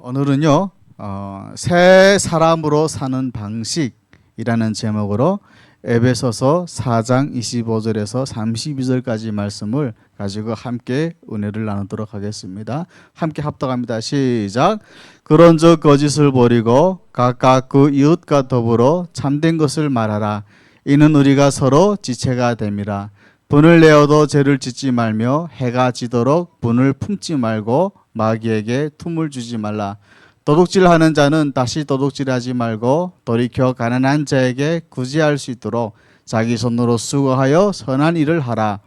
오늘은요, 새 사람으로 사는 방식이라는 제목으로 에베소서 4장 25절에서 32절까지 말씀을 가지고 함께 은혜를 나누도록 하겠습니다. 함께 합독합니다. 시작. 그런즉 거짓을 버리고 각각 그 이웃과 더불어 참된 것을 말하라. 이는 우리가 서로 지체가 됨이라. 분을 내어도 죄를 짓지 말며 해가 지도록 분을 품지 말고 마귀에게 틈을 주지 말라. 도둑질하는 자는 다시 도둑질하지 말고 돌이켜 가난한 자에게 구제할 수 있도록 자기 손으로 수고하여 선한 일을 하라.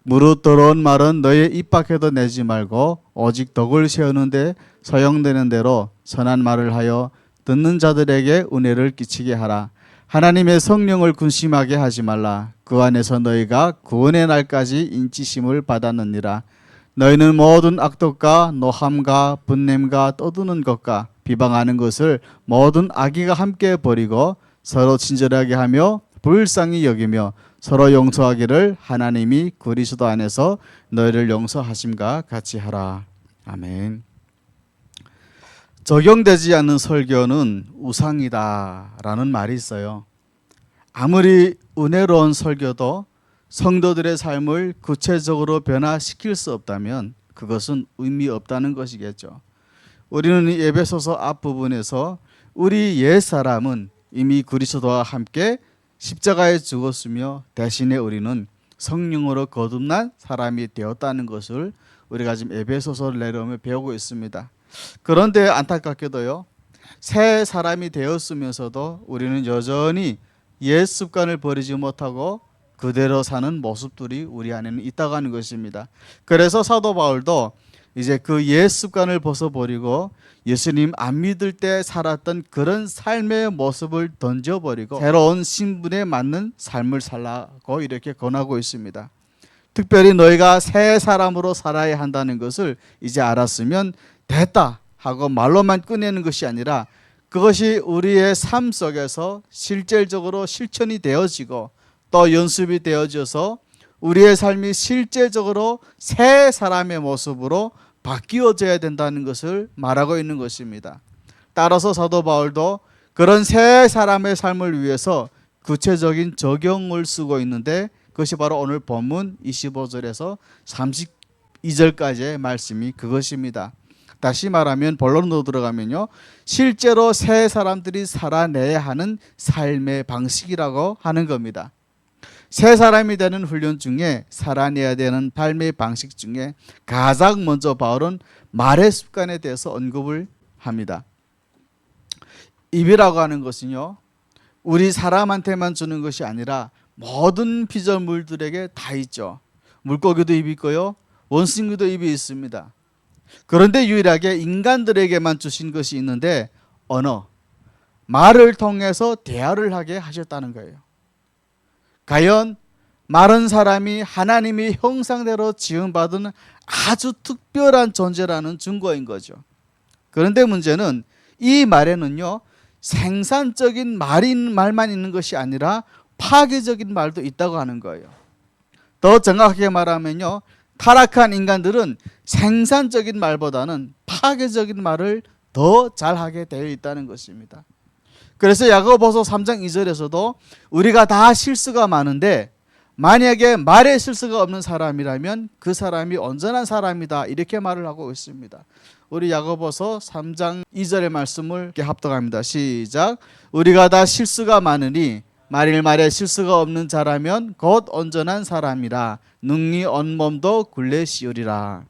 무릇 더러운 말은 너의 입 밖에도 내지 말고 오직 덕을 세우는데 사용되는 대로 선한 말을 하여 듣는 자들에게 은혜를 끼치게 하라. 하나님의 성령을 근심하게 하지 말라. 그 안에서 너희가 구원의 날까지 인치심을 받았느니라. 너희는 모든 악독과 노함과 분냄과 떠드는 것과 비방하는 것을 모든 악의가 함께 버리고 서로 친절하게 하며 불쌍히 여기며 서로 용서하기를 하나님이 그리스도 안에서 너희를 용서하심과 같이 하라. 아멘. 적용되지 않는 설교는 우상이다라는 말이 있어요. 아무리 은혜로운 설교도 성도들의 삶을 구체적으로 변화시킬 수 없다면 그것은 의미 없다는 것이겠죠. 우리는 이 에베소서 앞부분에서 우리 옛사람은 이미 그리스도와 함께 십자가에 죽었으며 대신에 우리는 성령으로 거듭난 사람이 되었다는 것을 우리가 지금 에베소서를 내려오며 배우고 있습니다. 그런데 안타깝게도요, 새 사람이 되었으면서도 우리는 여전히 옛 습관을 버리지 못하고 그대로 사는 모습들이 우리 안에는 있다고 하는 것입니다. 그래서 사도 바울도 이제 그 옛 습관을 벗어버리고 예수님 안 믿을 때 살았던 그런 삶의 모습을 던져버리고 새로운 신분에 맞는 삶을 살라고 이렇게 권하고 있습니다. 특별히 너희가 새 사람으로 살아야 한다는 것을 이제 알았으면 됐다 하고 말로만 끝내는 것이 아니라 그것이 우리의 삶 속에서 실질적으로 실천이 되어지고 또 연습이 되어져서 우리의 삶이 실제적으로 새 사람의 모습으로 바뀌어져야 된다는 것을 말하고 있는 것입니다. 따라서 사도 바울도 그런 새 사람의 삶을 위해서 구체적인 적용을 쓰고 있는데 그것이 바로 오늘 본문 25절에서 32절까지의 말씀이 그것입니다. 다시 말하면 본론으로 들어가면요, 실제로 새 사람들이 살아내야 하는 삶의 방식이라고 하는 겁니다. 새 사람이 되는 훈련 중에 살아내야 되는 삶의 방식 중에 가장 먼저 바울은 말의 습관에 대해서 언급을 합니다. 입이라고 하는 것은요, 우리 사람한테만 주는 것이 아니라 모든 피조물들에게 다 있죠. 물고기도 입이 있고요, 원숭이도 입이 있습니다. 그런데 유일하게 인간들에게만 주신 것이 있는데 언어, 말을 통해서 대화를 하게 하셨다는 거예요. 과연 마른 사람이 하나님의 형상대로 지음받은 아주 특별한 존재라는 증거인 거죠. 그런데 문제는 이 말에는요, 생산적인 말만 있는 것이 아니라 파괴적인 말도 있다고 하는 거예요. 더 정확하게 말하면요, 타락한 인간들은 생산적인 말보다는 파괴적인 말을 더 잘하게 되어 있다는 것입니다. 그래서 야고보서 3장 2절에서도 우리가 다 실수가 많은데 만약에 말에 실수가 없는 사람이라면 그 사람이 온전한 사람이다, 이렇게 말을 하고 있습니다. 우리 야고보서 3장 2절의 말씀을 이렇게 합독합니다. 시작. 우리가 다 실수가 많으니 만일 말에 실수가 없는 자라면 곧 온전한 사람이라 능히 온몸도 굴레 씌우리라.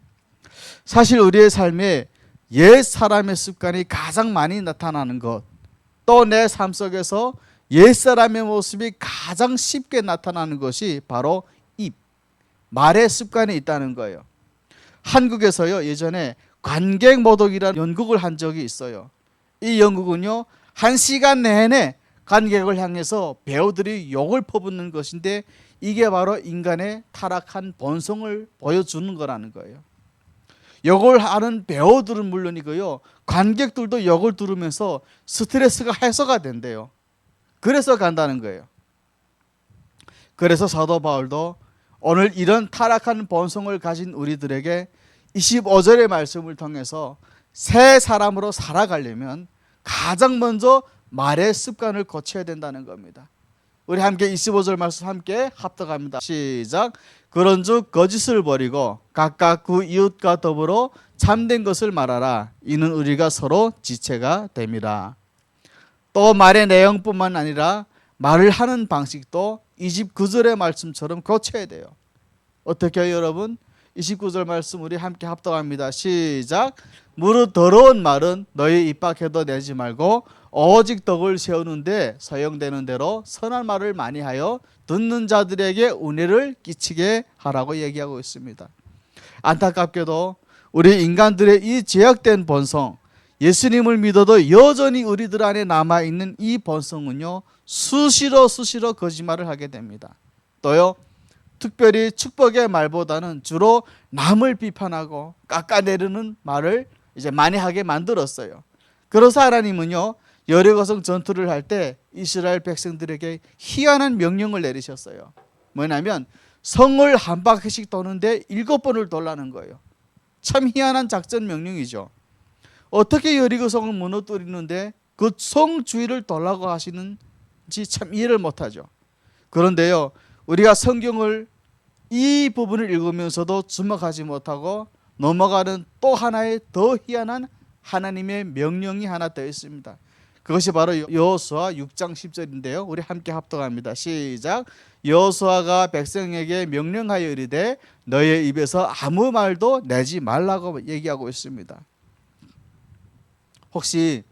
사실 우리의 삶에 옛 사람의 습관이 가장 많이 나타나는 것, 또 내 삶 속에서 옛사람의 모습이 가장 쉽게 나타나는 것이 바로 입, 말의 습관이 있다는 거예요. 한국에서요, 예전에 관객 모독이라는 연극을 한 적이 있어요. 이 연극은요, 1시간 내내 관객을 향해서 배우들이 욕을 퍼붓는 것인데 이게 바로 인간의 타락한 본성을 보여주는 거라는 거예요. 욕을 하는 배우들은 물론이고요, 관객들도 욕을 들으면서 스트레스가 해소가 된대요. 그래서 간다는 거예요. 그래서 사도 바울도 오늘 이런 타락한 본성을 가진 우리들에게 25절의 말씀을 통해서 새 사람으로 살아가려면 가장 먼저 말의 습관을 고쳐야 된다는 겁니다. 우리 함께 25절 말씀 함께 합독합니다. 시작. 그런즉 거짓을 버리고 각각 그 이웃과 더불어 참된 것을 말하라. 이는 우리가 서로 지체가 됨이라. 또 말의 내용뿐만 아니라 말을 하는 방식도 29절의 말씀처럼 고쳐야 돼요. 어떻게 해요, 여러분? 29절 말씀 우리 함께 합독합니다. 시작. 무릇 더러운 말은 너희 입 밖에도 내지 말고 오직 덕을 세우는데 사용되는 대로 선한 말을 많이 하여 듣는 자들에게 은혜를 끼치게 하라고 얘기하고 있습니다. 안타깝게도 우리 인간들의 이 제약된 본성, 예수님을 믿어도 여전히 우리들 안에 남아있는 이 본성은요, 수시로 거짓말을 하게 됩니다. 또요, 특별히 축복의 말보다는 주로 남을 비판하고 깎아내리는 말을 이제 많이 하게 만들었어요. 그래서 하나님은요, 여리고성 전투를 할 때 이스라엘 백성들에게 희한한 명령을 내리셨어요. 뭐냐면 성을 한 바퀴씩 도는데 7번을 돌라는 거예요. 참 희한한 작전 명령이죠. 어떻게 여리고성을 무너뜨리는데 그 성 주위를 돌라고 하시는지 참 이해를 못하죠. 그런데요, 우리가 성경을 이 부분을 읽으면서도 주목하지 못하고 넘어가는 또 하나의 더 희한한 하나님의 명령이 하나 더 있습니다. 그것이 바로 여호수아 6장 10절인데요. 우리 함께 합독합니다. 시작. 여호수아가 백성에게 명령하여 이르되 너의 입에서 아무 말도 내지 말라고 얘기하고 있습니다. 혹시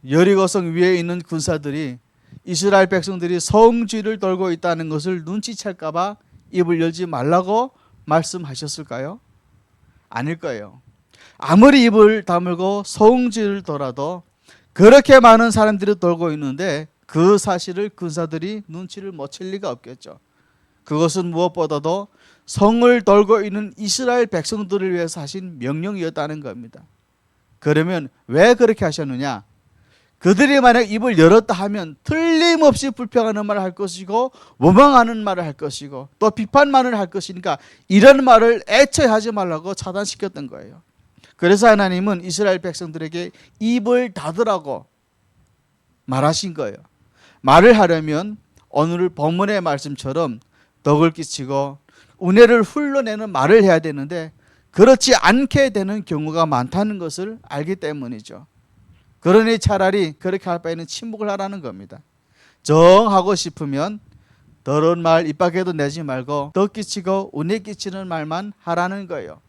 여리고성 위에 있는 군사들이 이스라엘 백성들이 성주를 돌고 있다는 것을 눈치챌까 봐 입을 열지 말라고 말씀하셨을까요? 아닐 거예요. 아무리 입을 다물고 성주를 돌아도 그렇게 많은 사람들이 돌고 있는데 그 사실을 군사들이 눈치를 못 챌 리가 없겠죠. 그것은 무엇보다도 성을 돌고 있는 이스라엘 백성들을 위해서 하신 명령이었다는 겁니다. 그러면 왜 그렇게 하셨느냐? 그들이 만약 입을 열었다 하면 틀림없이 불평하는 말을 할 것이고 원망하는 말을 할 것이고 또 비판만을 할 것이니까 이런 말을 애초에 하지 말라고 차단시켰던 거예요. 그래서 하나님은 이스라엘 백성들에게 입을 닫으라고 말하신 거예요. 말을 하려면 오늘 본문의 말씀처럼 덕을 끼치고 은혜를 흘러내는 말을 해야 되는데 그렇지 않게 되는 경우가 많다는 것을 알기 때문이죠. 그러니 차라리 그렇게 할 바에는 침묵을 하라는 겁니다. 정하고 싶으면 더러운 말 입 밖에도 내지 말고 덕 끼치고 은혜 끼치는 말만 하라는 거예요.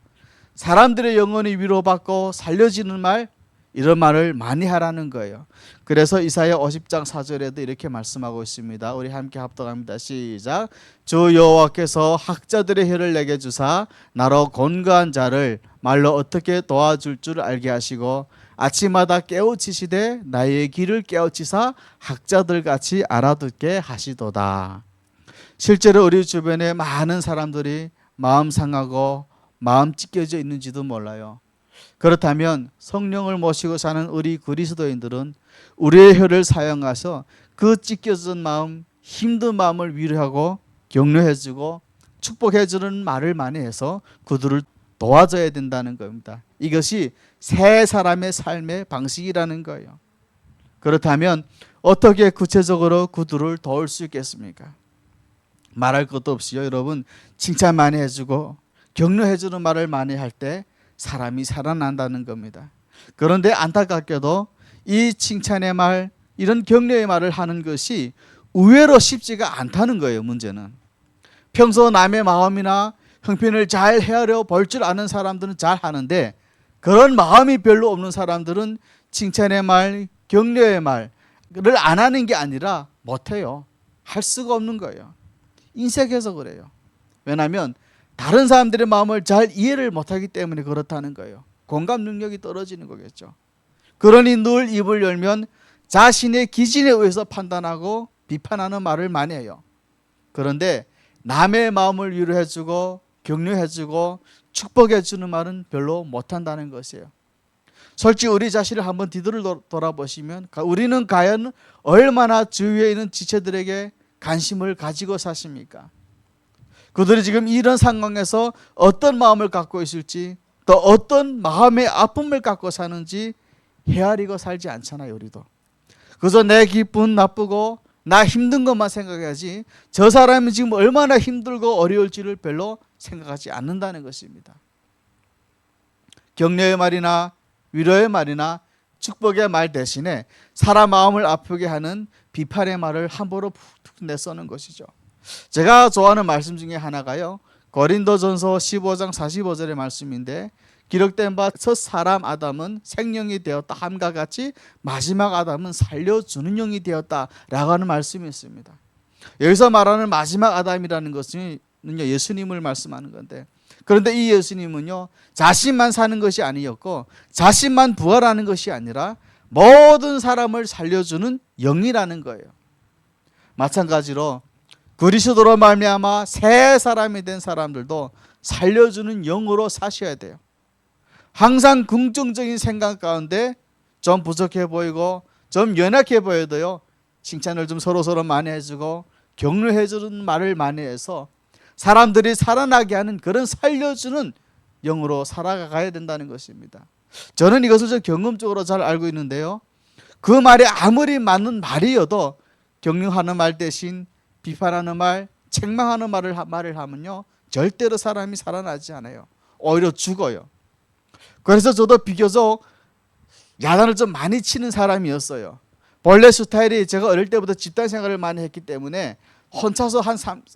사람들의 영혼이 위로받고 살려지는 말, 이런 말을 많이 하라는 거예요. 그래서 이사야 50장 4절에도 이렇게 말씀하고 있습니다. 우리 함께 합독합니다. 시작. 주 여호와께서 학자들의 혀를 내게 주사 나로 곤고한 자를 말로 어떻게 도와줄 줄 알게 하시고 아침마다 깨우치시되 나의 길을 깨우치사 학자들 같이 알아듣게 하시도다. 실제로 우리 주변에 많은 사람들이 마음 상하고 마음 찢겨져 있는지도 몰라요. 그렇다면 성령을 모시고 사는 우리 그리스도인들은 우리의 혀를 사용해서 그 찢겨진 마음, 힘든 마음을 위로하고 격려해주고 축복해주는 말을 많이 해서 그들을 도와줘야 된다는 겁니다. 이것이 새 사람의 삶의 방식이라는 거예요. 그렇다면 어떻게 구체적으로 그들을 도울 수 있겠습니까? 말할 것도 없이요, 여러분 칭찬 많이 해주고 격려해주는 말을 많이 할 때 사람이 살아난다는 겁니다. 그런데 안타깝게도 이 칭찬의 말, 이런 격려의 말을 하는 것이 의외로 쉽지가 않다는 거예요. 문제는 평소 남의 마음이나 형편을 잘 헤아려 볼 줄 아는 사람들은 잘 하는데 그런 마음이 별로 없는 사람들은 칭찬의 말, 격려의 말을 안 하는 게 아니라 못해요. 할 수가 없는 거예요. 인색해서 그래요. 왜냐하면 다른 사람들의 마음을 잘 이해를 못하기 때문에 그렇다는 거예요. 공감 능력이 떨어지는 거겠죠. 그러니 늘 입을 열면 자신의 기준에 의해서 판단하고 비판하는 말을 많이 해요. 그런데 남의 마음을 위로해주고 격려해주고 축복해주는 말은 별로 못한다는 것이에요. 솔직히 우리 자신을 한번 뒤돌아 돌아보시면 우리는 과연 얼마나 주위에 있는 지체들에게 관심을 가지고 사십니까? 그들이 지금 이런 상황에서 어떤 마음을 갖고 있을지 또 어떤 마음의 아픔을 갖고 사는지 헤아리고 살지 않잖아요. 우리도 그저 내 기분 나쁘고 나 힘든 것만 생각해야지 저 사람이 지금 얼마나 힘들고 어려울지를 별로 생각하지 않는다는 것입니다. 격려의 말이나 위로의 말이나 축복의 말 대신에 사람 마음을 아프게 하는 비판의 말을 함부로 툭툭 내쏘는 것이죠. 제가 좋아하는 말씀 중에 하나가요, 고린도전서 15장 45절의 말씀인데, 기록된 바 첫 사람 아담은 생명이 되었다 함과 같이 마지막 아담은 살려주는 영이 되었다 라고 하는 말씀이 있습니다. 여기서 말하는 마지막 아담이라는 것은 예수님을 말씀하는 건데, 그런데 이 예수님은요 자신만 사는 것이 아니었고 자신만 부활하는 것이 아니라 모든 사람을 살려주는 영이라는 거예요. 마찬가지로 그리스도로 말미암아 새 사람이 된 사람들도 살려주는 영으로 사셔야 돼요. 항상 긍정적인 생각 가운데 좀 부족해 보이고 좀 연약해 보여도요 칭찬을 좀 서로 많이 해주고 격려해 주는 말을 많이 해서 사람들이 살아나게 하는 그런 살려주는 영으로 살아가야 된다는 것입니다. 저는 이것을 좀 경험적으로 잘 알고 있는데요, 그 말이 아무리 맞는 말이어도 격려하는 말 대신 비판하는 말, 책망하는 말을 하면요 절대로 사람이 살아나지 않아요. 오히려 죽어요. 그래서 저도 비교적 야단을 좀 많이 치는 사람이었어요. 본래 스타일이 제가 어릴 때부터 집단 생활을 많이 했기 때문에 혼자서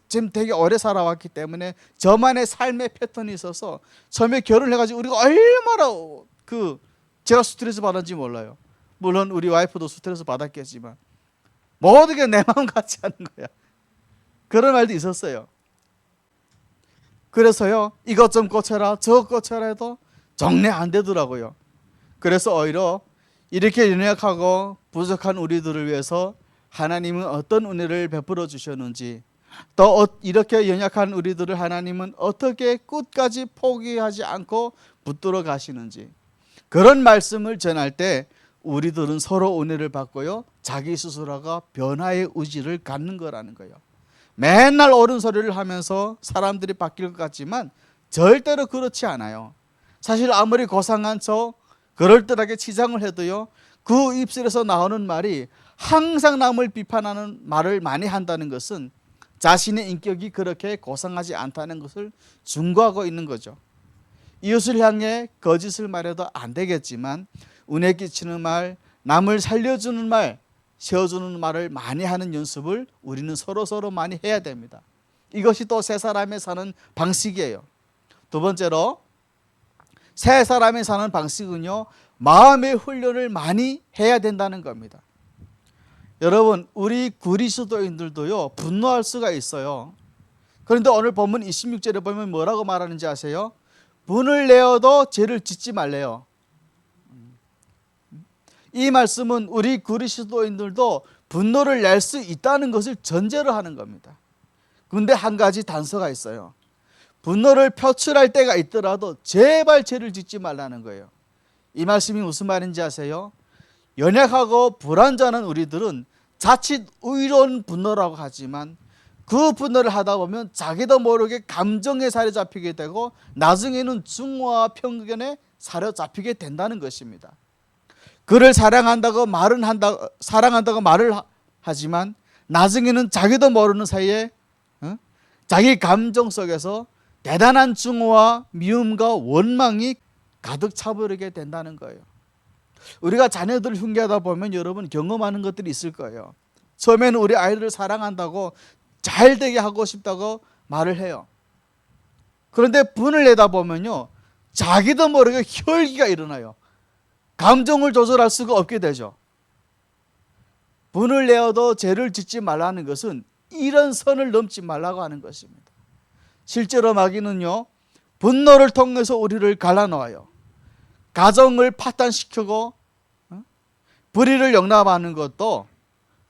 지금 되게 오래 살아왔기 때문에 저만의 삶의 패턴이 있어서 처음에 결혼을 해가지고 우리가 얼마나 제가 스트레스 받았는지 몰라요. 물론 우리 와이프도 스트레스 받았겠지만 모든 게 내 마음 같지 않은 거야. 그런 말도 있었어요. 그래서요 이것 좀 고쳐라 저것 고쳐라 해도 정리 안 되더라고요. 그래서 오히려 이렇게 연약하고 부족한 우리들을 위해서 하나님은 어떤 은혜를 베풀어 주셨는지, 또 이렇게 연약한 우리들을 하나님은 어떻게 끝까지 포기하지 않고 붙들어 가시는지, 그런 말씀을 전할 때 우리들은 서로 은혜를 받고요 자기 스스로가 변화의 의지를 갖는 거라는 거예요. 맨날 옳은 소리를 하면서 사람들이 바뀔 것 같지만 절대로 그렇지 않아요. 사실 아무리 고상한 척 그럴듯하게 치장을 해도요 그 입술에서 나오는 말이 항상 남을 비판하는 말을 많이 한다는 것은 자신의 인격이 그렇게 고상하지 않다는 것을 증거하고 있는 거죠. 이웃을 향해 거짓을 말해도 안 되겠지만 은혜 끼치는 말, 남을 살려주는 말, 세워주는 말을 많이 하는 연습을 우리는 서로 많이 해야 됩니다. 이것이 또 새 사람이 사는 방식이에요. 두 번째로 새 사람이 사는 방식은요 마음의 훈련을 많이 해야 된다는 겁니다. 여러분 우리 그리스도인들도요 분노할 수가 있어요. 그런데 오늘 본문 26절에 보면 뭐라고 말하는지 아세요? 분을 내어도 죄를 짓지 말래요. 이 말씀은 우리 그리스도인들도 분노를 낼 수 있다는 것을 전제로 하는 겁니다. 그런데 한 가지 단서가 있어요. 분노를 표출할 때가 있더라도 제발 죄를 짓지 말라는 거예요. 이 말씀이 무슨 말인지 아세요? 연약하고 불완전한 우리들은 자칫 의로운 분노라고 하지만 그 분노를 하다 보면 자기도 모르게 감정에 사로잡히게 되고 나중에는 증오와 편견에 사로잡히게 된다는 것입니다. 그를 사랑한다고 말을 하지만 나중에는 자기도 모르는 사이에 자기 감정 속에서 대단한 증오와 미움과 원망이 가득 차버리게 된다는 거예요. 우리가 자녀들을 흉계하다 보면 여러분 경험하는 것들이 있을 거예요. 처음에는 우리 아이들을 사랑한다고 잘 되게 하고 싶다고 말을 해요. 그런데 분을 내다 보면요 자기도 모르게 혈기가 일어나요. 감정을 조절할 수가 없게 되죠. 분을 내어도 죄를 짓지 말라는 것은 이런 선을 넘지 말라고 하는 것입니다. 실제로 마귀는요 분노를 통해서 우리를 갈라놓아요. 가정을 파탄시키고 불의를 용납하는 것도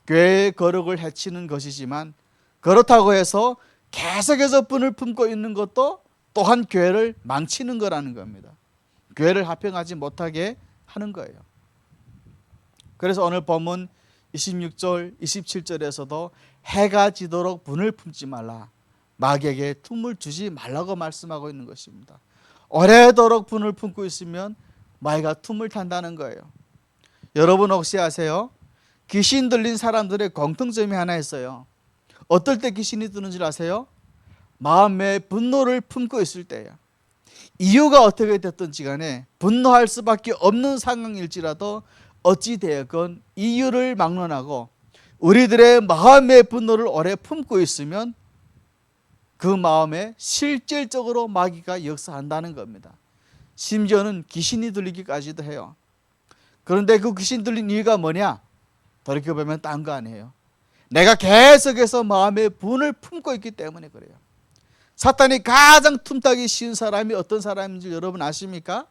교회의 거룩을 해치는 것이지만, 그렇다고 해서 계속해서 분을 품고 있는 것도 또한 교회를 망치는 거라는 겁니다. 교회를 화평하지 못하게 하는 거예요. 그래서 오늘 본문 26절 27절에서도 해가 지도록 분을 품지 말라, 마귀에게 틈을 주지 말라고 말씀하고 있는 것입니다. 오래도록 분을 품고 있으면 마귀가 틈을 탄다는 거예요. 여러분 혹시 아세요? 귀신 들린 사람들의 공통점이 하나 있어요. 어떨 때 귀신이 드는 줄 아세요? 마음에 분노를 품고 있을 때예요. 이유가 어떻게 됐든지 간에 분노할 수밖에 없는 상황일지라도 어찌되었건 이유를 막론하고 우리들의 마음의 분노를 오래 품고 있으면 그 마음에 실질적으로 마귀가 역사한다는 겁니다. 심지어는 귀신이 들리기까지도 해요. 그런데 그 귀신 들린 이유가 뭐냐? 돌이켜보면 딴 거 아니에요. 내가 계속해서 마음의 분을 품고 있기 때문에 그래요. 사탄이 가장 틈타기 쉬운 사람이 어떤 사람인지 여러분 아십니까?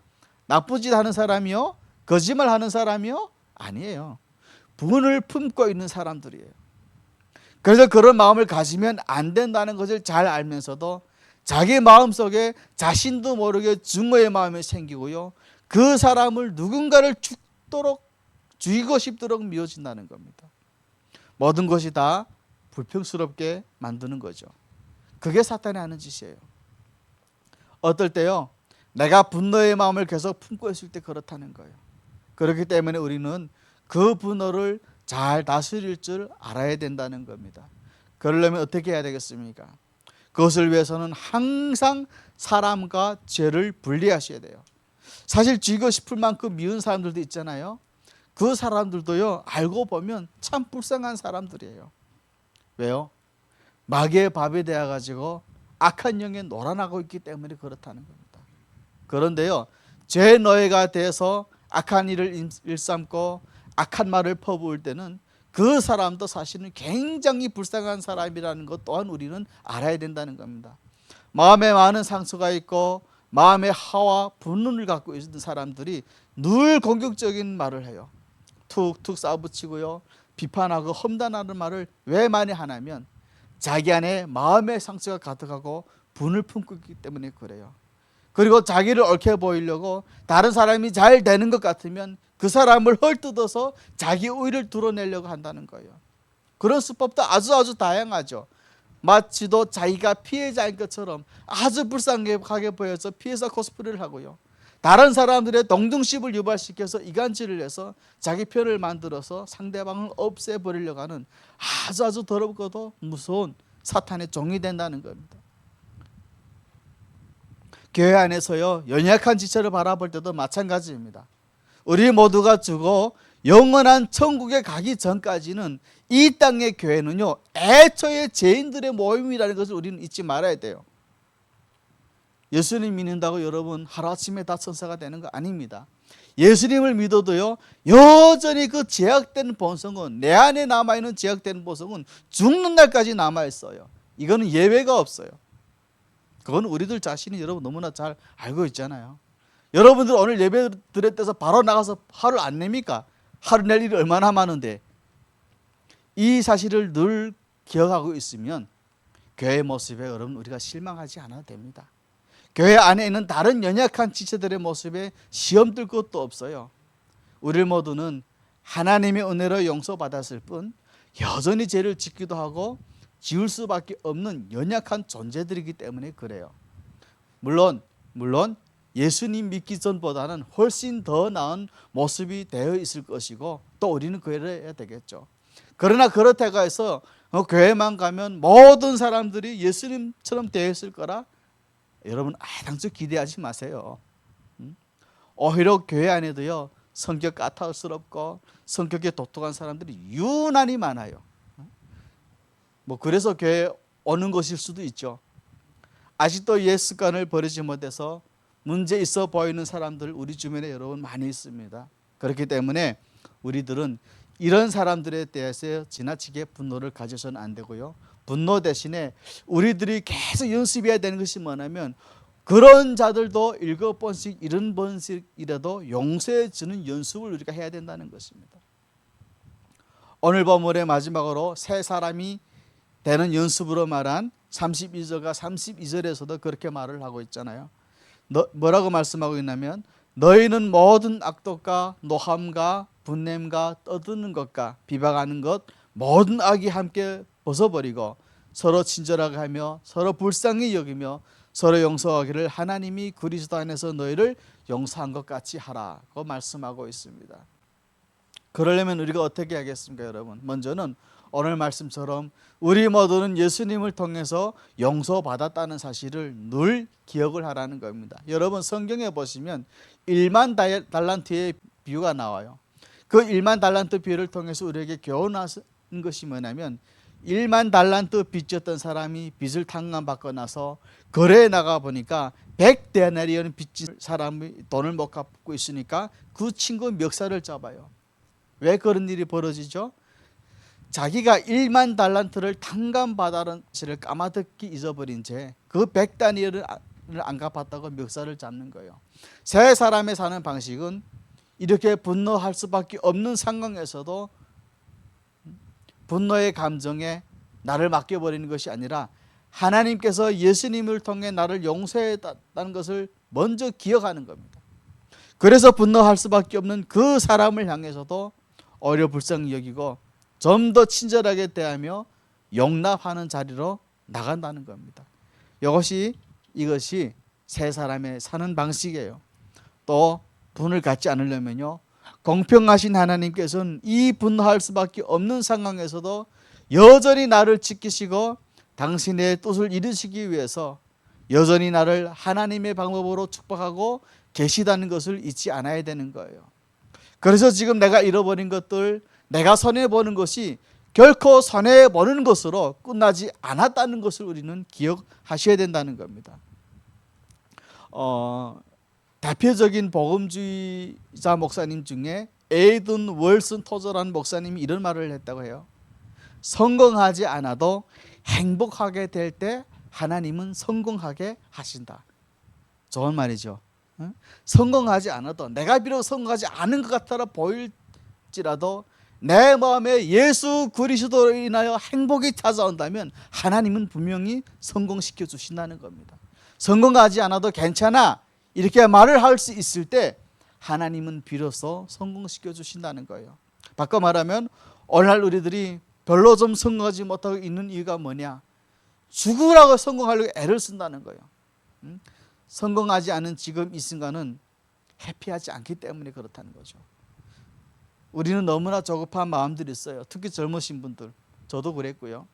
나쁜 짓 하는 사람이요? 거짓말하는 사람이요? 아니에요. 분을 품고 있는 사람들이에요. 그래서 그런 마음을 가지면 안 된다는 것을 잘 알면서도 자기 마음속에 자신도 모르게 증오의 마음이 생기고요. 그 사람을 누군가를 죽이고 싶도록 미워진다는 겁니다. 모든 것이 다 불평스럽게 만드는 거죠. 그게 사탄이 하는 짓이에요. 어떨 때요, 내가 분노의 마음을 계속 품고 있을 때 그렇다는 거예요. 그렇기 때문에 우리는 그 분노를 잘 다스릴 줄 알아야 된다는 겁니다. 그러려면 어떻게 해야 되겠습니까? 그것을 위해서는 항상 사람과 죄를 분리하셔야 돼요. 사실 죽이고 싶을 만큼 미운 사람들도 있잖아요. 그 사람들도요, 알고 보면 참 불쌍한 사람들이에요. 왜요? 마귀의 밥이 되어가지고 악한 영에 놀아나고 있기 때문에 그렇다는 겁니다. 그런데요, 죄 노예가 돼서 악한 일을 일삼고 악한 말을 퍼부을 때는 그 사람도 사실은 굉장히 불쌍한 사람이라는 것 또한 우리는 알아야 된다는 겁니다. 마음에 많은 상처가 있고 마음에 화와 분노를 갖고 있는 사람들이 늘 공격적인 말을 해요. 툭툭 싸붙이고요, 비판하고 험담하는 말을 왜 많이 하냐면 자기 안에 마음의 상처가 가득하고 분을 품고 있기 때문에 그래요. 그리고 자기를 옳게 보이려고 다른 사람이 잘 되는 것 같으면 그 사람을 헐뜯어서 자기 우위를 드러내려고 한다는 거예요. 그런 수법도 아주 다양하죠. 마치도 자기가 피해자인 것처럼 아주 불쌍하게 보여서 피해자 코스프레를 하고요. 다른 사람들의 동정심을 유발시켜서 이간질을 해서 자기 편을 만들어서 상대방을 없애버리려고 하는 아주 더럽고도 무서운 사탄의 종이 된다는 겁니다. 교회 안에서요, 연약한 지체를 바라볼 때도 마찬가지입니다. 우리 모두가 죽어 영원한 천국에 가기 전까지는 이 땅의 교회는요, 애초에 죄인들의 모임이라는 것을 우리는 잊지 말아야 돼요. 예수님 믿는다고 여러분 하루아침에 다 천사가 되는 거 아닙니다. 예수님을 믿어도요, 여전히 그 제약된 본성은, 내 안에 남아있는 제약된 본성은 죽는 날까지 남아있어요. 이거는 예외가 없어요. 그건 우리들 자신이 여러분 너무나 잘 알고 있잖아요. 여러분들 오늘 예배 드렸대서 바로 나가서 화를 안 냅니까? 하루 낼 일이 얼마나 많은데. 이 사실을 늘 기억하고 있으면 교회 모습에 여러분 우리가 실망하지 않아도 됩니다. 교회 안에 있는 다른 연약한 지체들의 모습에 시험 들 것도 없어요. 우리 모두는 하나님의 은혜로 용서받았을 뿐 여전히 죄를 짓기도 하고 지울 수밖에 없는 연약한 존재들이기 때문에 그래요. 물론 예수님 믿기 전보다는 훨씬 더 나은 모습이 되어 있을 것이고 또 우리는 그래야 되겠죠. 그러나 그렇다고 해서 교회만 가면 모든 사람들이 예수님처럼 되어 있을 거라 여러분 당초 기대하지 마세요. 오히려 교회 안에도요, 성격 까탈스럽고 성격이 독특한 사람들이 유난히 많아요. 그래서 교회 오는 것일 수도 있죠. 아직도 옛 습관을 버리지 못해서 문제 있어 보이는 사람들 우리 주변에 여러분 많이 있습니다. 그렇기 때문에 우리들은 이런 사람들에 대해서 지나치게 분노를 가져서는 안 되고요. 분노 대신에 우리들이 계속 연습해야 되는 것이 뭐냐면 그런 자들도 7번씩 70번씩이라도 용서해 주는 연습을 우리가 해야 된다는 것입니다. 오늘 본문의 마지막으로 새 사람이 되는 연습으로 말한 32절과 32절에서도 그렇게 말을 하고 있잖아요. 뭐라고 말씀하고 있냐면 너희는 모든 악독과 노함과 분냄과 떠드는 것과 비방하는 것 모든 악이 함께 벗어버리고 서로 친절하게 하며 서로 불쌍히 여기며 서로 용서하기를 하나님이 그리스도 안에서 너희를 용서한 것 같이 하라고 말씀하고 있습니다. 그러려면 우리가 어떻게 하겠습니까, 여러분? 먼저는 오늘 말씀처럼 우리 모두는 예수님을 통해서 용서받았다는 사실을 늘 기억을 하라는 겁니다. 여러분, 성경에 보시면 1만 달란트의 비유가 나와요. 그 1만 달란트 비유를 통해서 우리에게 교훈하는 것이 뭐냐면 1만 달란트 빚졌던 사람이 빚을 탕감받고 나서 거래에 나가 보니까 100데나리온 빚진 사람이 돈을 못 갚고 있으니까 그 친구 멱살을 잡아요. 왜 그런 일이 벌어지죠? 자기가 1만 달란트를 탕감받아는 것을 까마득히 잊어버린 채 그 100데나리온을 안 갚았다고 멱살을 잡는 거예요. 세 사람의 사는 방식은 이렇게 분노할 수밖에 없는 상황에서도 분노의 감정에 나를 맡겨버리는 것이 아니라 하나님께서 예수님을 통해 나를 용서했다는 것을 먼저 기억하는 겁니다. 그래서 분노할 수밖에 없는 그 사람을 향해서도 오히려 불쌍히 여기고 좀 더 친절하게 대하며 용납하는 자리로 나간다는 겁니다. 이것이 세 사람의 사는 방식이에요. 또 분을 갖지 않으려면요, 공평하신 하나님께서는 이 분노할 수밖에 없는 상황에서도 여전히 나를 지키시고 당신의 뜻을 이루시기 위해서 여전히 나를 하나님의 방법으로 축복하고 계시다는 것을 잊지 않아야 되는 거예요. 그래서 지금 내가 잃어버린 것들, 내가 손해보는 것이 결코 손해보는 것으로 끝나지 않았다는 것을 우리는 기억하셔야 된다는 겁니다. 대표적인 복음주의자 목사님 중에 에이든 월슨 토저라는 목사님이 이런 말을 했다고 해요. 성공하지 않아도 행복하게 될 때 하나님은 성공하게 하신다. 좋은 말이죠. 성공하지 않아도, 내가 비록 성공하지 않은 것 같아 보일지라도 내 마음에 예수 그리스도로 인하여 행복이 찾아온다면 하나님은 분명히 성공시켜 주신다는 겁니다. 성공하지 않아도 괜찮아 이렇게 말을 할 수 있을 때 하나님은 비로소 성공시켜 주신다는 거예요. 바꿔 말하면 오늘날 우리들이 별로 좀 성공하지 못하고 있는 이유가 뭐냐? 죽으라고 성공하려고 애를 쓴다는 거예요. 성공하지 않은 지금 이 순간은 해피하지 않기 때문에 그렇다는 거죠. 우리는 너무나 조급한 마음들이 있어요. 특히 젊으신 분들, 저도 그랬고요.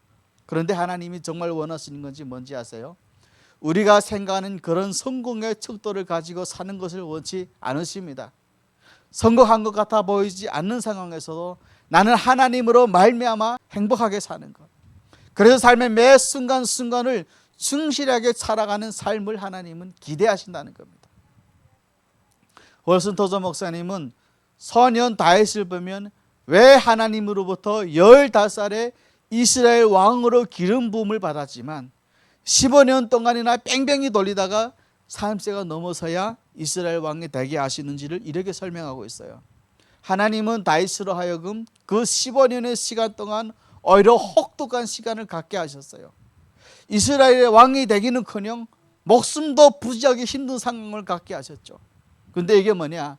그런데 하나님이 정말 원하시는 건지 뭔지 아세요? 우리가 생각하는 그런 성공의 척도를 가지고 사는 것을 원치 않으십니다. 성공한 것 같아 보이지 않는 상황에서도 나는 하나님으로 말미암아 행복하게 사는 것, 그래서 삶의 매 순간순간을 충실하게 살아가는 삶을 하나님은 기대하신다는 겁니다. 월슨 토저 목사님은 소년 다윗을 보면 왜 하나님으로부터 15살에 이스라엘 왕으로 기름 부음을 받았지만 15년 동안이나 뺑뺑이 돌리다가 30세가 넘어서야 이스라엘 왕이 되게 하시는지를 이렇게 설명하고 있어요. 하나님은 다윗으로 하여금 그 15년의 시간 동안 오히려 혹독한 시간을 갖게 하셨어요. 이스라엘의 왕이 되기는커녕 목숨도 부지하기 힘든 상황을 갖게 하셨죠. 그런데 이게 뭐냐?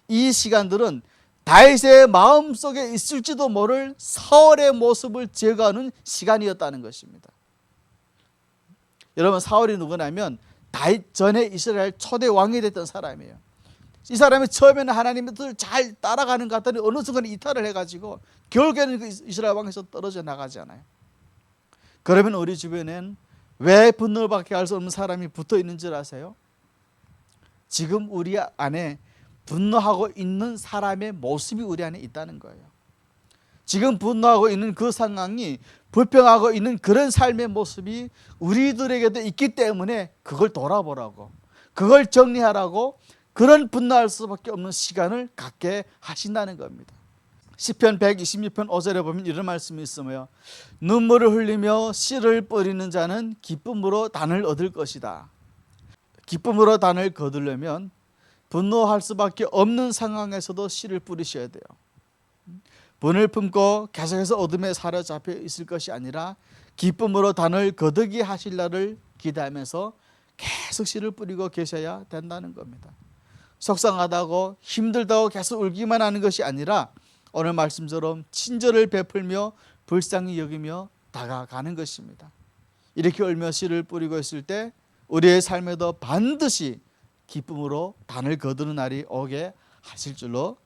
이 시간들은 다윗의 마음속에 있을지도 모를 사울의 모습을 제거하는 시간이었다는 것입니다. 여러분, 사울이 누구냐면 다윗 전에 이스라엘 초대 왕이 됐던 사람이에요. 이 사람이 처음에는 하나님의 뜻을 잘 따라가는 것 같더니 어느 순간 이탈을 해가지고 결국에는 그 이스라엘 왕에서 떨어져 나가잖아요. 그러면 우리 주변엔 왜 분노밖에 할 수 없는 사람이 붙어 있는 줄 아세요? 지금 우리 안에 분노하고 있는 사람의 모습이 우리 안에 있다는 거예요. 지금 분노하고 있는 그 상황이, 불평하고 있는 그런 삶의 모습이 우리들에게도 있기 때문에 그걸 돌아보라고, 그걸 정리하라고 그런 분노할 수밖에 없는 시간을 갖게 하신다는 겁니다. 시편 126편 5절에 보면 이런 말씀이 있으며 눈물을 흘리며 씨를 뿌리는 자는 기쁨으로 단을 얻을 것이다. 기쁨으로 단을 거두려면 분노할 수밖에 없는 상황에서도 씨를 뿌리셔야 돼요. 분을 품고 계속해서 어둠에 사로잡혀 있을 것이 아니라 기쁨으로 단을 거두게 하실 날을 기대하면서 계속 씨를 뿌리고 계셔야 된다는 겁니다. 속상하다고 힘들다고 계속 울기만 하는 것이 아니라 오늘 말씀처럼 친절을 베풀며 불쌍히 여기며 다가가는 것입니다. 이렇게 울며 씨를 뿌리고 있을 때 우리의 삶에도 반드시 기쁨으로 단을 거두는 날이 오게 하실 줄로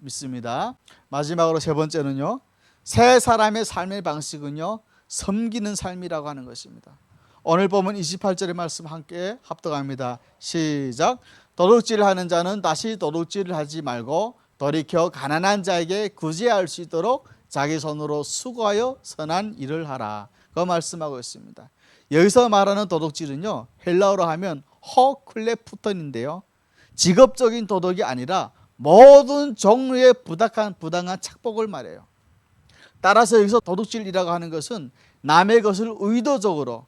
믿습니다. 마지막으로 세 번째는요, 새 사람의 삶의 방식은요, 섬기는 삶이라고 하는 것입니다. 오늘 보면 28절의 말씀 함께 합독합니다. 시작. 도둑질하는 자는 다시 도둑질을 하지 말고 돌이켜 가난한 자에게 구제할 수 있도록 자기 손으로 수고하여 선한 일을 하라. 그 말씀하고 있습니다. 여기서 말하는 도둑질은요, 헬라어로 하면 허클레푸턴인데요, 직업적인 도덕이 아니라 모든 종류의 부당한 착복을 말해요. 따라서 여기서 도둑질이라고 하는 것은 남의 것을 의도적으로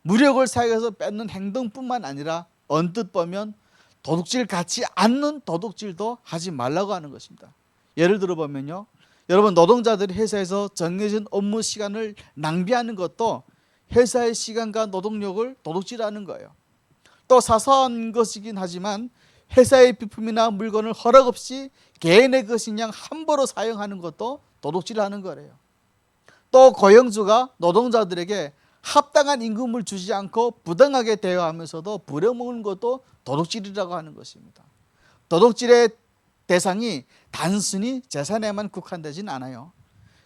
무력을 사용해서 뺏는 행동뿐만 아니라 언뜻 보면 도둑질 같지 않는 도둑질도 하지 말라고 하는 것입니다. 예를 들어 보면요, 여러분, 노동자들이 회사에서 정해진 업무 시간을 낭비하는 것도 회사의 시간과 노동력을 도둑질하는 거예요. 또 사소한 것이긴 하지만 회사의 비품이나 물건을 허락 없이 개인의 것인 양 함부로 사용하는 것도 도둑질하는 거래요. 또 고용주가 노동자들에게 합당한 임금을 주지 않고 부당하게 대우하면서도 부려먹는 것도 도둑질이라고 하는 것입니다. 도둑질의 대상이 단순히 재산에만 국한되진 않아요.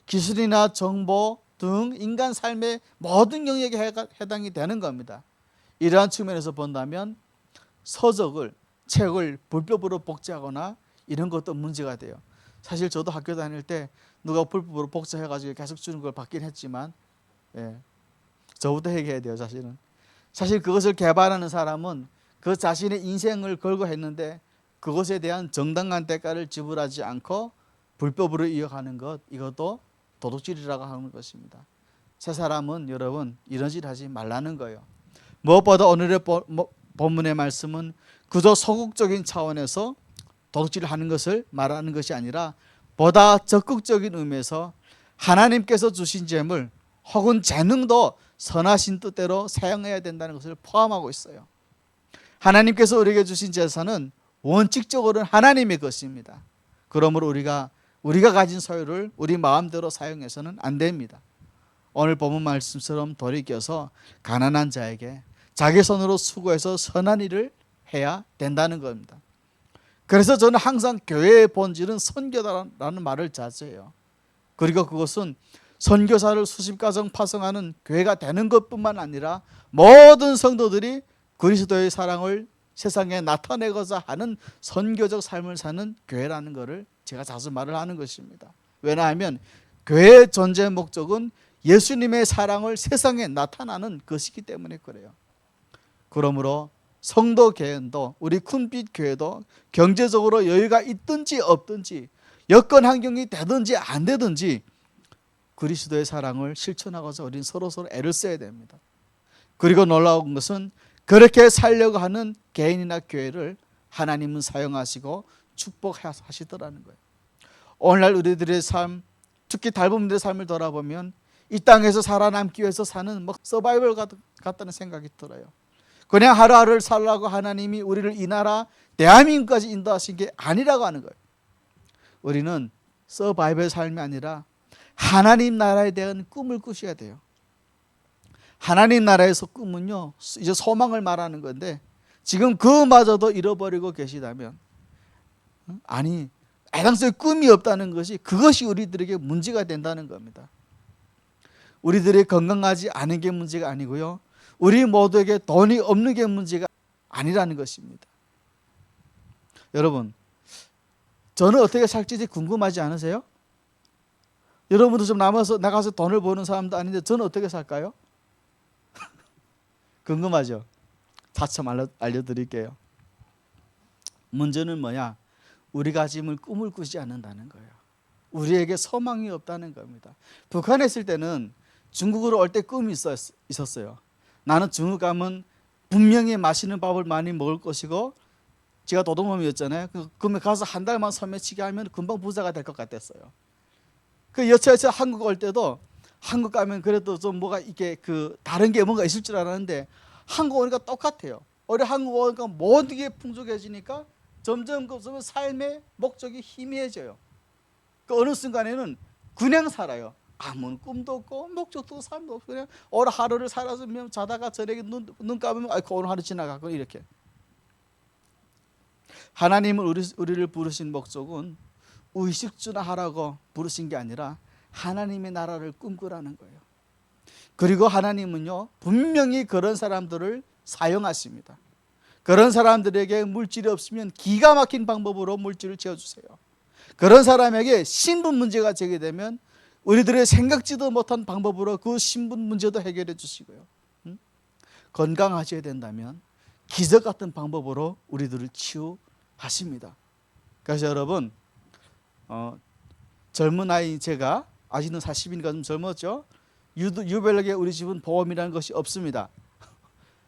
기술이나 정보 등 인간 삶의 모든 영역에 해당이 되는 겁니다. 이러한 측면에서 본다면 서적을, 책을 불법으로 복제하거나 이런 것도 문제가 돼요. 사실 저도 학교 다닐 때 누가 불법으로 복제해가지고 계속 주는 걸 받긴 했지만, 저부터 해결해야 돼요. 사실 그것을 개발하는 사람은 그 자신의 인생을 걸고 했는데 그것에 대한 정당한 대가를 지불하지 않고 불법으로 이어가는 것, 이것도 도둑질이라고 하는 것입니다. 새 사람은 여러분 이런 짓 하지 말라는 거예요. 무엇보다 오늘의 본문의 말씀은 그저 소극적인 차원에서 도둑질을 하는 것을 말하는 것이 아니라 보다 적극적인 의미에서 하나님께서 주신 재물 혹은 재능도 선하신 뜻대로 사용해야 된다는 것을 포함하고 있어요. 하나님께서 우리에게 주신 재산은 원칙적으로는 하나님의 것입니다. 그러므로 우리가 가진 소유를 우리 마음대로 사용해서는 안 됩니다. 오늘 본문 말씀처럼 돌이켜서 가난한 자에게 자기 손으로 수고해서 선한 일을 해야 된다는 겁니다. 그래서 저는 항상 교회의 본질은 선교다라는 말을 자제해요. 그리고 그것은 선교사를 수십 가정 파송하는 교회가 되는 것뿐만 아니라 모든 성도들이 그리스도의 사랑을 세상에 나타내고자 하는 선교적 삶을 사는 교회라는 것을 제가 자주 말을 하는 것입니다. 왜냐하면 교회의 존재 목적은 예수님의 사랑을 세상에 나타나는 것이기 때문에 그래요. 그러므로 성도 개헌도 우리 쿤빛 교회도 경제적으로 여유가 있든지 없든지 여건 환경이 되든지 안 되든지 그리스도의 사랑을 실천하고자 우리는 서로 애를 써야 됩니다. 그리고 놀라운 것은 그렇게 살려고 하는 개인이나 교회를 하나님은 사용하시고 축복하시더라는 거예요. 오늘날 우리들의 삶, 특히 달범들의 삶을 돌아보면 이 땅에서 살아남기 위해서 사는 서바이벌 같다는 생각이 들어요. 그냥 하루하루를 살라고 하나님이 우리를 이 나라 대한민국까지 인도하신 게 아니라고 하는 거예요. 우리는 서바이벌 삶이 아니라 하나님 나라에 대한 꿈을 꾸셔야 돼요. 하나님 나라에서 꿈은요, 이제 소망을 말하는 건데 지금 그마저도 잃어버리고 계시다면, 아니 애당초에 꿈이 없다는 것이 그것이 우리들에게 문제가 된다는 겁니다. 우리들이 건강하지 않은 게 문제가 아니고요, 우리 모두에게 돈이 없는 게 문제가 아니라는 것입니다. 여러분, 저는 어떻게 살지 궁금하지 않으세요? 여러분도 좀 나가서 돈을 버는 사람도 아닌데 저는 어떻게 살까요? 궁금하죠? 차츰 알려드릴게요. 문제는 뭐냐? 우리가 지금 꿈을 꾸지 않는다는 거예요. 우리에게 소망이 없다는 겁니다. 북한에 있을 때는 중국으로 올 때 꿈이 있었어요. 나는 중국 가면 분명히 맛있는 밥을 많이 먹을 것이고, 제가 도둑놈이었잖아요. 그러면 가서 한 달만 소매치기 하면 금방 부자가 될 것 같았어요. 그 여차여차 한국 올 때도 한국 가면 그래도 좀 뭐가 이게 다른 게 뭔가 있을 줄 알았는데 한국 오니까 똑같아요. 우리 한국 오니까 모든 게 풍족해지니까 점점 삶의 목적이 희미해져요. 그 어느 순간에는 그냥 살아요. 아무 꿈도 없고 목적도 삶도 없고 그냥 오늘 하루를 살았으면 자다가 저녁에 눈 감으면 아이고 오늘 하루 지나가고 이렇게. 하나님은 우리를 부르신 목적은 의식주하라고 부르신 게 아니라 하나님의 나라를 꿈꾸라는 거예요. 그리고 하나님은요 분명히 그런 사람들을 사용하십니다. 그런 사람들에게 물질이 없으면 기가 막힌 방법으로 물질을 채워주세요. 그런 사람에게 신분 문제가 제기되면 우리들의 생각지도 못한 방법으로 그 신분 문제도 해결해 주시고요. 건강하셔야 된다면 기적 같은 방법으로 우리들을 치유하십니다. 그래서 여러분 젊은 아이 제가 아직은 40이니까 좀 젊었죠. 유별나게 우리 집은 보험이라는 것이 없습니다.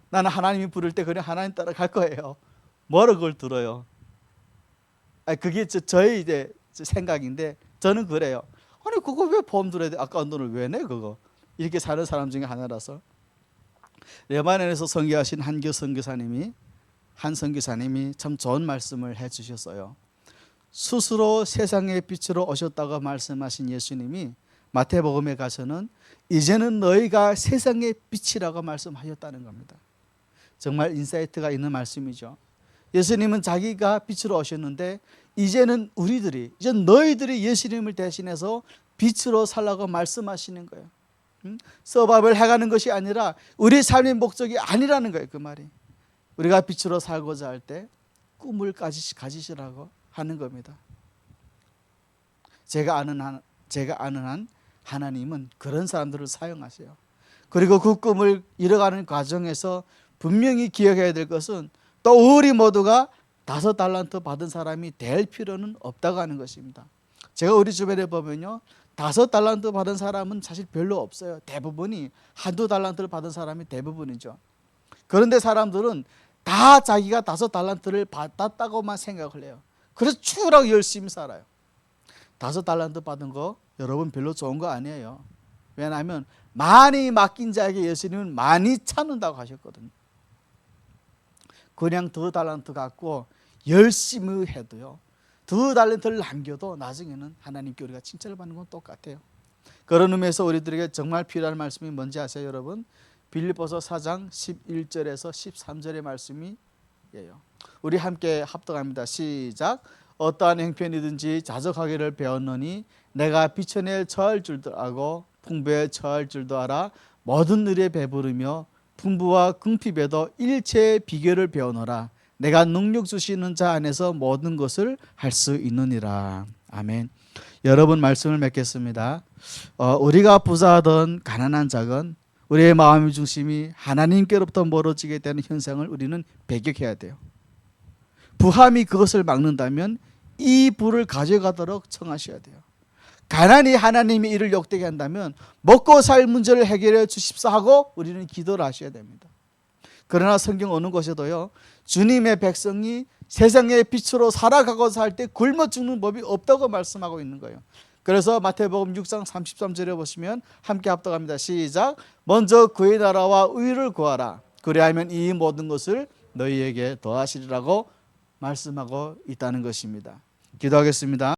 나는 하나님이 부를 때 그냥 하나님 따라 갈 거예요. 뭐로 그걸 들어요? 그게 저의 이제 생각인데 저는 그래요. 아니 그거 왜 보험 들어야 돼? 아까운 돈을 왜 내 그거? 이렇게 사는 사람 중에 하나라서. 레바논에서 선교하신 한 선교사님이 참 좋은 말씀을 해주셨어요. 스스로 세상의 빛으로 오셨다고 말씀하신 예수님이 마태복음에 가서는 이제는 너희가 세상의 빛이라고 말씀하셨다는 겁니다. 정말 인사이트가 있는 말씀이죠. 예수님은 자기가 빛으로 오셨는데 이제는 이제 너희들이 예수님을 대신해서 빛으로 살라고 말씀하시는 거예요. 서밥을 해가는 것이 아니라 우리 삶의 목적이 아니라는 거예요. 그 말이. 우리가 빛으로 살고자 할 때 꿈을 가지시라고 하는 겁니다. 제가 아는 한 하나님은 그런 사람들을 사용하세요. 그리고 그 꿈을 이뤄가는 과정에서 분명히 기억해야 될 것은 또 우리 모두가 5달란트 받은 사람이 될 필요는 없다고 하는 것입니다. 제가 우리 주변에 보면요 5달란트 받은 사람은 사실 별로 없어요. 대부분이 한두 달란트를 받은 사람이 대부분이죠. 그런데 사람들은 다 자기가 5달란트를 받았다고만 생각을 해요. 그래서 추락 열심히 살아요. 5달란트 받은 거 여러분 별로 좋은 거 아니에요. 왜냐하면 많이 맡긴 자에게 예수님은 많이 찾는다고 하셨거든요. 그냥 2달란트 갖고 열심히 해도요 2달란트를 남겨도 나중에는 하나님께 우리가 칭찬을 받는 건 똑같아요. 그런 의미에서 우리들에게 정말 필요한 말씀이 뭔지 아세요 여러분? 빌립보서 4장 11절에서 13절의 말씀이에요. 우리 함께 합독합니다. 시작. 어떠한 형편이든지 자족하기를 배웠노니 내가 비천에 처할 줄도 알고 풍부에 처할 줄도 알아 모든 일에 배부르며 풍부와 궁핍에도 일체의 비결을 배우노라. 내가 능력 주시는 자 안에서 모든 것을 할 수 있느니라. 아멘. 여러분 말씀을 맺겠습니다. 우리가 부자든 가난한 자건 우리의 마음의 중심이 하나님께로부터 멀어지게 되는 현상을 우리는 배격해야 돼요. 부함이 그것을 막는다면 이 부를 가져가도록 청하셔야 돼요. 가난이 하나님의 일을 욕되게 한다면 먹고 살 문제를 해결해 주십사 하고 우리는 기도를 하셔야 됩니다. 그러나 성경 어느 곳에도요 주님의 백성이 세상의 빛으로 살아가고자 할 때 굶어 죽는 법이 없다고 말씀하고 있는 거예요. 그래서 마태복음 6장 33절에 보시면 함께 합독합니다. 시작. 먼저 그의 나라와 의를 구하라. 그리하면 이 모든 것을 너희에게 더하시리라고 말씀하고 있다는 것입니다. 기도하겠습니다.